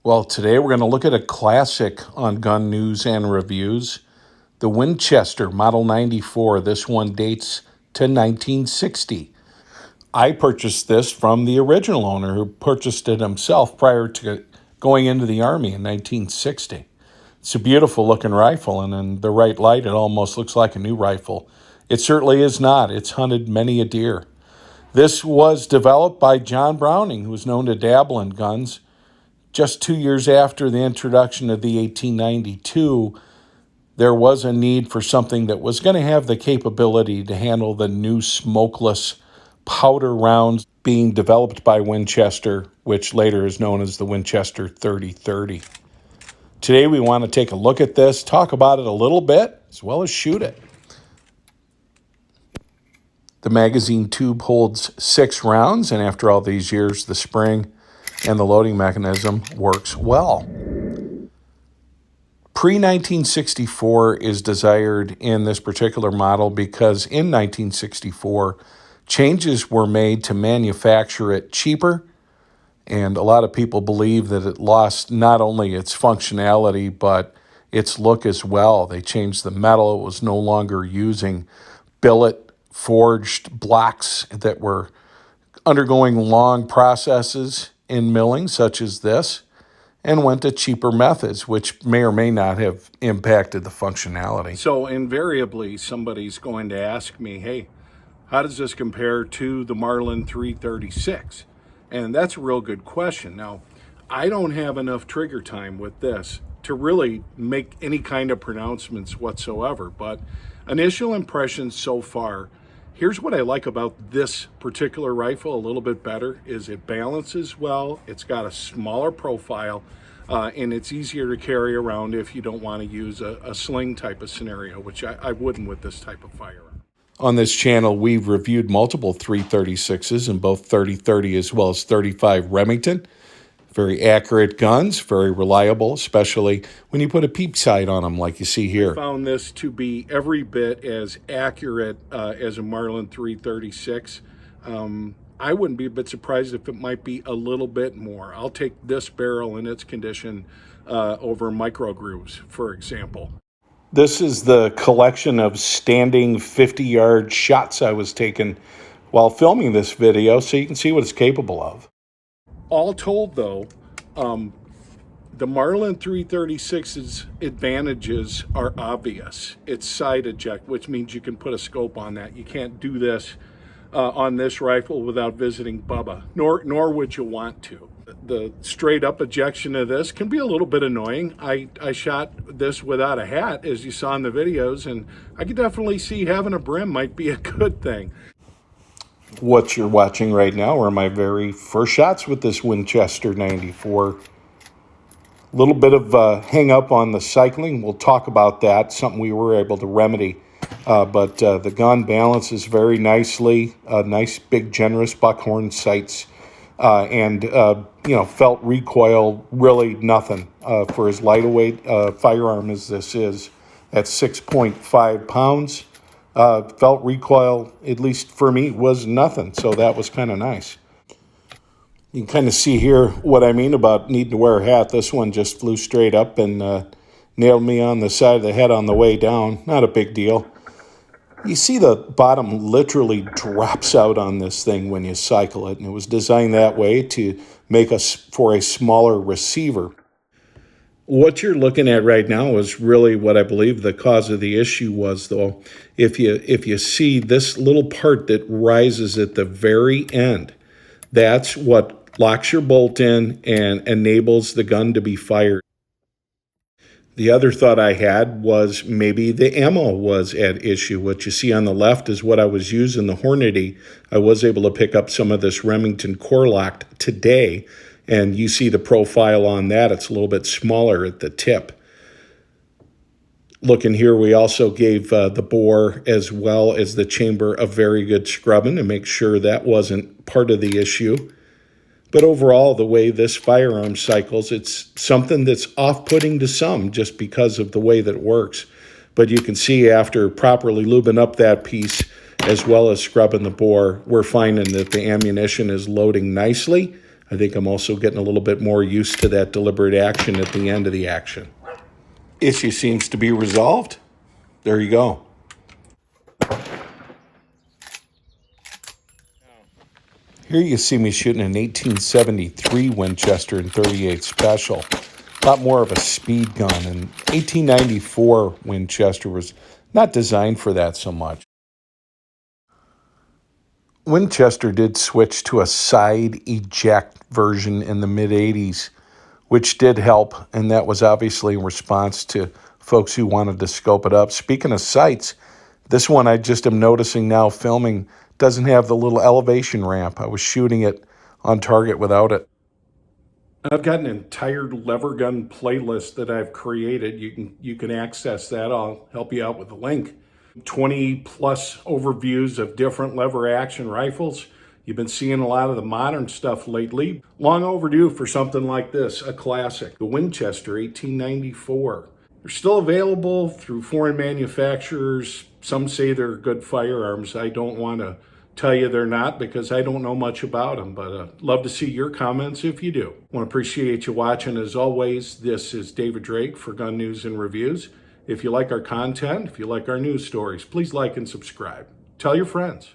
Well, today we're going to look at a classic on gun news and reviews, the Winchester Model 94. This one dates to 1960. I purchased this from the original owner who purchased it himself prior to going into the Army in 1960. It's a beautiful looking rifle, and in the right light, it almost looks like a new rifle. It certainly is not. It's hunted many a deer. This was developed by John Browning, who was known to dabble in guns. Just 2 years after the introduction of the 1892, there was a need for something that was going to have the capability to handle the new smokeless powder rounds being developed by Winchester, which later is known as the Winchester 3030. Today we want to take a look at this, talk about it a little bit, as well as shoot it. The magazine tube holds 6 rounds, and after all these years, the spring and the loading mechanism works well. Pre-1964 is desired in this particular model because in 1964, changes were made to manufacture it cheaper, and a lot of people believe that it lost not only its functionality, but its look as well. They changed the metal. It was no longer using billet-forged blocks that were undergoing long processes in milling, such as this, and went to cheaper methods, which may or may not have impacted the functionality. So invariably, somebody's going to ask me, hey, how does this compare to the Marlin 336? And that's a real good question. Now, I don't have enough trigger time with this to really make any kind of pronouncements whatsoever, but initial impressions so far, here's what I like about this particular rifle a little bit better is it balances well, it's got a smaller profile, and it's easier to carry around if you don't want to use a sling type of scenario, which I wouldn't with this type of firearm. On this channel, we've reviewed multiple 336s in both 30-30 as well as 35 Remington. Very accurate guns, very reliable, especially when you put a peep sight on them like you see here. I found this to be every bit as accurate as a Marlin 336. I wouldn't be a bit surprised if it might be a little bit more. I'll take this barrel in its condition over micro grooves, for example. This is the collection of standing 50-yard shots I was taking while filming this video, so you can see what it's capable of. All told, though, the Marlin 336's advantages are obvious. It's side eject, which means you can put a scope on that. You can't do this on this rifle without visiting Bubba, nor would you want to. The straight up ejection of this can be a little bit annoying. I shot this without a hat, as you saw in the videos, and I could definitely see having a brim might be a good thing. What you're watching right now are my very first shots with this Winchester 94. A little bit of hang up on the cycling. We'll talk about that, something we were able to remedy. But the gun balances very nicely. Nice, big, generous buckhorn sights. And felt recoil, really nothing for as light a weight firearm as this is at 6.5 pounds. Felt recoil, at least for me, was nothing, so that was kind of nice. You can kind of see here what I mean about needing to wear a hat. This one just flew straight up and nailed me on the side of the head on the way down. Not a big deal. You see the bottom literally drops out on this thing when you cycle it, and it was designed that way to make us for a smaller receiver. What you're looking at right now is really what I believe the cause of the issue was, though. If you see this little part that rises at the very end, that's what locks your bolt in and enables the gun to be fired. The other thought I had was maybe the ammo was at issue. What you see on the left is what I was using, the Hornady. I was able to pick up some of this Remington Core-Locked today, and you see the profile on that. It's a little bit smaller at the tip. Looking here, we also gave the bore as well as the chamber a very good scrubbing to make sure that wasn't part of the issue. But overall, the way this firearm cycles, it's something that's off-putting to some just because of the way that it works. But you can see after properly lubing up that piece, as well as scrubbing the bore, we're finding that the ammunition is loading nicely. I think I'm also getting a little bit more used to that deliberate action at the end of the action. Issue seems to be resolved. There you go. Here you see me shooting an 1873 Winchester in 38 Special. A lot more of a speed gun. And 1894 Winchester was not designed for that so much. Winchester did switch to a side eject version in the mid-80s, which did help, and that was obviously in response to folks who wanted to scope it up. Speaking of sights, this one I just am noticing now filming doesn't have the little elevation ramp. I was shooting it on target without it. I've got an entire lever gun playlist that I've created. You can access that. I'll help you out with the link. 20 plus overviews of different lever action rifles. You've been seeing a lot of the modern stuff lately. Long overdue for something like this, a classic, the Winchester 1894. They're still available through foreign manufacturers. Some say they're good firearms. I don't want to tell you they're not because I don't know much about them, but love to see your comments if you do. I want to appreciate you watching. As always, this is David Drake for Gun News and Reviews. If you like our content, if you like our news stories, please like and subscribe. Tell your friends.